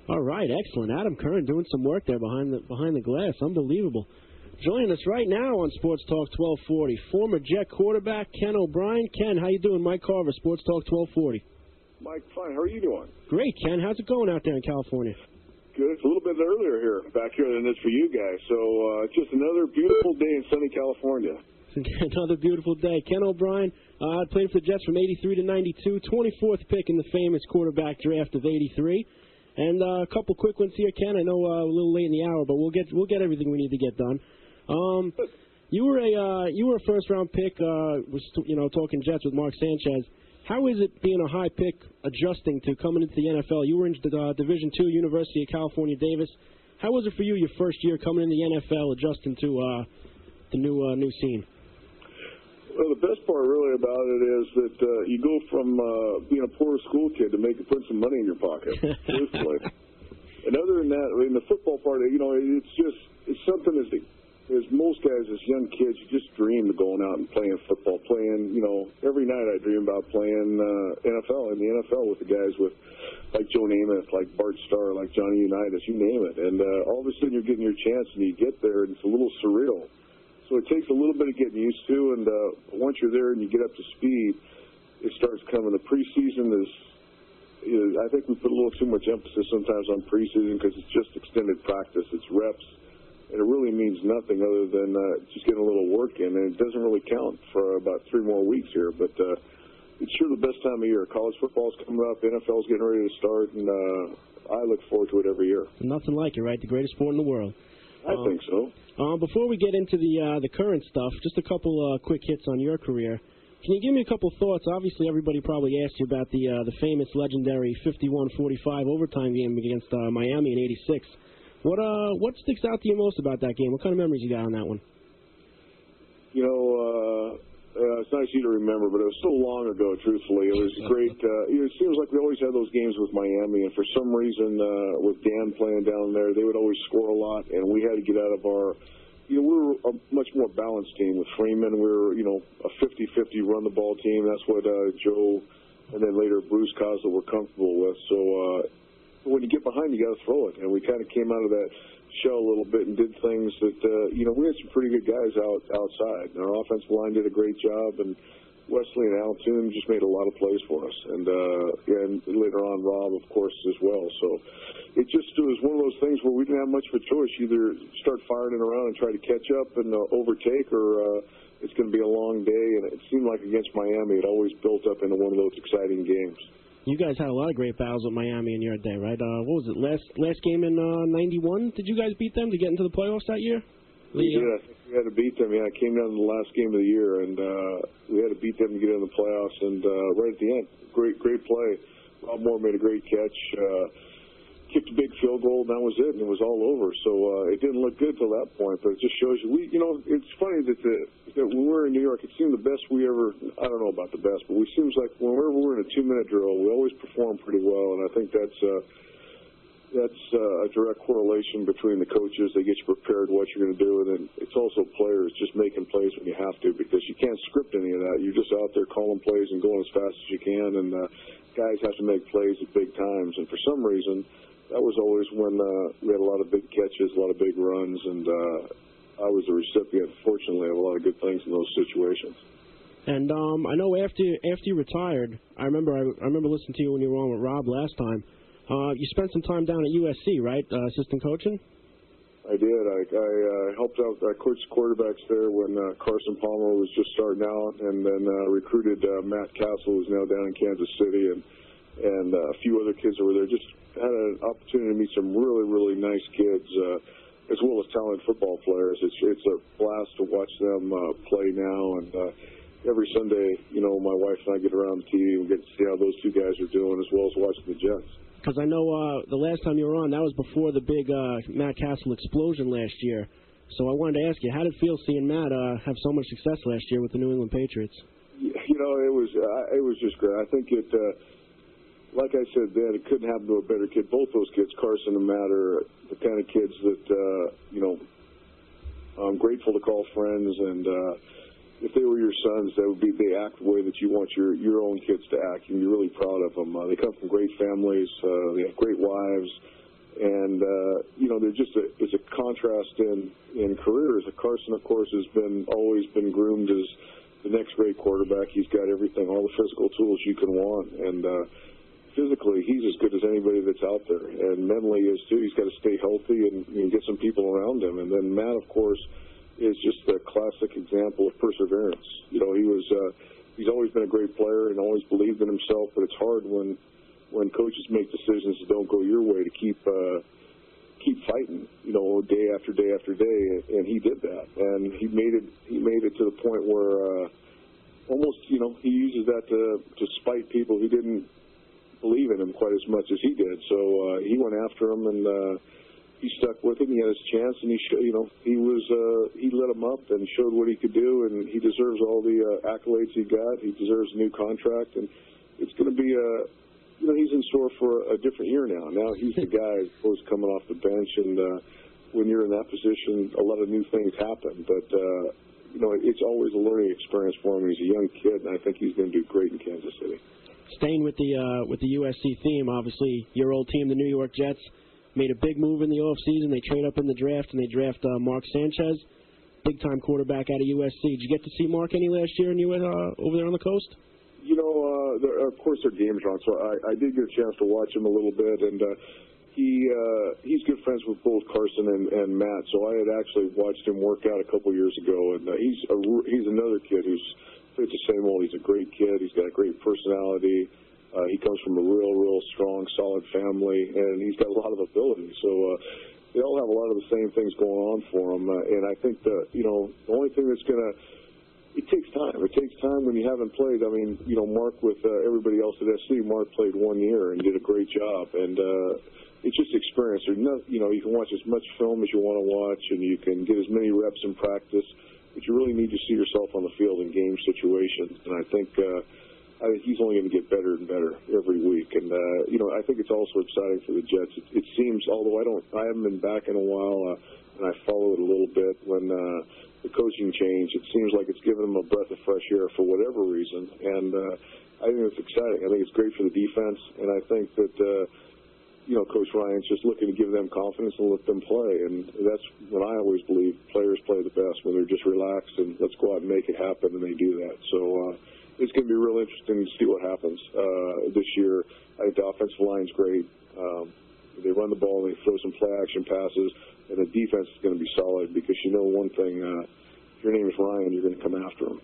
All right, excellent. Adam Kern doing some work there behind the glass. Unbelievable. Joining us right now on Sports Talk 1240, former Jet quarterback Ken O'Brien. Ken, how you doing? Mike Carver, Sports Talk 1240. Mike, fine. How are you doing? Great, Ken. How's it going out there in California? Good. It's a little bit earlier here, back here than it is for you guys. So it's just another beautiful day in sunny California. Another beautiful day. Ken O'Brien played for the Jets from 83 to 92, 24th pick in the famous quarterback draft of 83. And a couple quick ones here, Ken. I know a little late in the hour, but we'll get everything we need to get done. You were a first round pick. Talking Jets with Mark Sanchez. How is it being a high pick, adjusting to coming into the NFL? You were in Division II, University of California, Davis. How was it for you your first year coming into the NFL, adjusting to the new scene? Well, the best part really about it is that you go from being a poor school kid to putting some money in your pocket. Truthfully. And other than that, I mean, the football part, it's something as most guys, as young kids, you just dream of going out and playing football. Every night I dream about playing NFL, in the NFL with the guys like Joe Namath, like Bart Starr, like Johnny Unitas, you name it. And all of a sudden you're getting your chance and you get there and it's a little surreal. So it takes a little bit of getting used to, and once you're there and you get up to speed, it starts coming. The preseason is I think we put a little too much emphasis sometimes on preseason because it's just extended practice. It's reps, and it really means nothing other than just getting a little work in, and it doesn't really count for about 3 more weeks here. But it's sure the best time of year. College football's coming up, NFL's getting ready to start, and I look forward to it every year. Nothing like it, right? The greatest sport in the world. I think so. Before we get into the current stuff, just a couple quick hits on your career. Can you give me a couple thoughts? Obviously, everybody probably asked you about the famous, legendary 51-45 overtime game against Miami in '86. What sticks out to you most about that game? What kind of memories you got on that one? It's nice of you to remember, but it was so long ago, truthfully. It was great. It seems like we always had those games with Miami, and for some reason, with Dan playing down there, they would always score a lot, and we had to get out of our... we were a much more balanced team with Freeman. We were, a 50-50 run-the-ball team. That's what Joe and then later Bruce Coslet were comfortable with. So when you get behind, you got to throw it, and we kind of came out of that shell a little bit and did things that, we had some pretty good guys outside. And our offensive line did a great job, and Wesley and Al Toon just made a lot of plays for us. And later on, Rob, of course, as well. So it was one of those things where we didn't have much of a choice. Either start firing it around and try to catch up and overtake, or it's going to be a long day. And it seemed like against Miami, it always built up into one of those exciting games. You guys had a lot of great battles with Miami in your day, right? What was it, last game in '91? Did you guys beat them to get into the playoffs that year? We did. I think we had to beat them. Yeah, it came down to the last game of the year, and we had to beat them to get in the playoffs. And right at the end, great play. Rob Moore made a great catch, kicked a big field goal, and that was it, and it was all over. So it didn't look good till that point, but it just shows you. It's funny that when we're in New York, it seemed the best we ever. I don't know about the best, but it seems like whenever we're in a 2-minute drill, we always perform pretty well, and I think that's a direct correlation between the coaches. They get you prepared what you're going to do, and then it's also players just making plays when you have to, because you can't script any of that. You're just out there calling plays and going as fast as you can, and guys have to make plays at big times. And for some reason, that was always when we had a lot of big catches, a lot of big runs, and I was the recipient, fortunately, of a lot of good things in those situations. And I know after you retired, I remember listening to you when you were on with Rob last time. You spent some time down at USC, right? Assistant coaching? I did. I helped out. I coached quarterbacks there when Carson Palmer was just starting out, and then recruited Matt Castle, who's now down in Kansas City, and a few other kids that were there. Just had an opportunity to meet some really, really nice kids, as well as talented football players. It's a blast to watch them play now, and every Sunday, my wife and I get around the TV and get to see how those two guys are doing, as well as watching the Jets. Because I know the last time you were on, that was before the big Matt Castle explosion last year. So I wanted to ask you, how did it feel seeing Matt have so much success last year with the New England Patriots? It was just great. I think it, like I said then, it couldn't happen to a better kid. Both those kids, Carson and Matt, are the kind of kids that, I'm grateful to call friends, and if they were your sons, they act the way that you want your own kids to act, and you're really proud of them. They come from great families. They have great wives. And, there's just there's a contrast in careers. Carson, of course, has always been groomed as the next great quarterback. He's got everything, all the physical tools you can want. And physically, he's as good as anybody that's out there. And mentally is, too. He's got to stay healthy and get some people around him. And then Matt, of course, is just a classic example of perseverance. He's always been a great player and always believed in himself, but it's hard when coaches make decisions that don't go your way to keep fighting, day after day after day, and he did that, and he made it to the point where almost, he uses that to spite people who didn't believe in him quite as much as he did. So he went after him, and he stuck with him. He had his chance, and he lit him up and showed what he could do, and he deserves all the accolades he got. He deserves a new contract, and it's going to be he's in store for a different year now. Now he's the guy who's coming off the bench, and when you're in that position, a lot of new things happen. But it's always a learning experience for him. He's a young kid, and I think he's going to do great in Kansas City. Staying with the USC theme, obviously your old team, the New York Jets, made a big move in the offseason. They trade up in the draft, and they draft Mark Sanchez, big-time quarterback out of USC. Did you get to see Mark any last year over there on the coast? Of course, their games are on, so I did get a chance to watch him a little bit, and he's good friends with both Carson and Matt, so I had actually watched him work out a couple years ago, and he's another kid who's fit the same mold. He's a great kid. He's got a great personality. He comes from a real strong, solid family, and he's got a lot of ability. So they all have a lot of the same things going on for him, and I think the only thing that's going to it takes time. It takes time when you haven't played. I mean, Mark with everybody else at SC, Mark played 1 year and did a great job. And it's just experience. You can watch as much film as you want to watch, and you can get as many reps in practice, but you really need to see yourself on the field in game situations. And I think he's only going to get better and better every week. And, I think it's also exciting for the Jets. It seems, although I haven't been back in a while, and I follow it a little bit when the coaching change, it seems like it's given them a breath of fresh air for whatever reason, and I think it's exciting. I think it's great for the defense, and I think that Coach Ryan's just looking to give them confidence and let them play, and that's when I always believe players play the best, when they're just relaxed and let's go out and make it happen, and they do that. So it's going to be real interesting to see what happens this year. I think the offensive line's great. They run the ball and they throw some play-action passes, and the defense is going to be solid because one thing, if your name is Ryan, you're going to come after him.